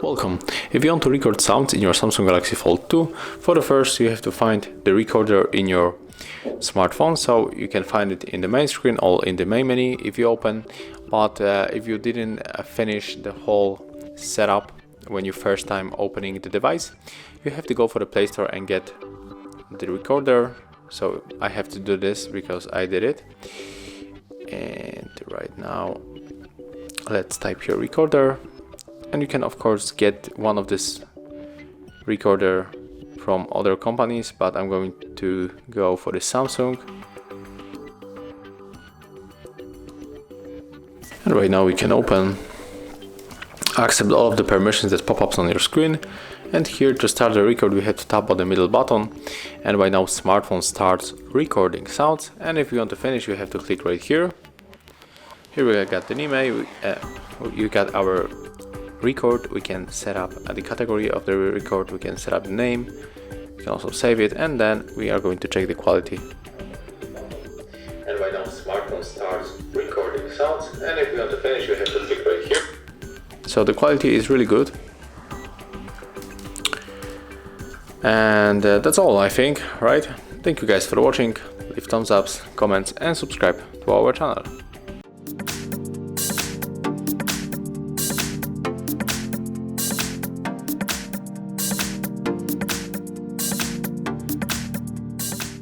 Welcome. If you want to record sounds in your Samsung Galaxy Fold 2, for the first you have to find the recorder in your smartphone. So you can find it in the main screen or in the main menu if you open. But if you didn't finish the whole setup when you first time opening the device, you have to go for the Play Store and get the recorder. So I have to do this because I did it. And right now let's type here recorder. And you can of course get one of this recorder from other companies, but I'm going to go for the Samsung. And right now we can accept all of the permissions that pop up on your screen. And here to start the record we have to tap on the middle button, and right now smartphone starts recording sounds. And if you want to finish you have to click right here. Here we got the email, you got our record. We can set up the category of the record, we can set up the name, we can also save it, and then we are going to check the quality. And right now smartphone starts recording sounds, and if you want to finish you have to click right here. So the quality is really good. And that's all, I think, right? Thank you guys for watching. Leave thumbs ups, comments and subscribe to our channel.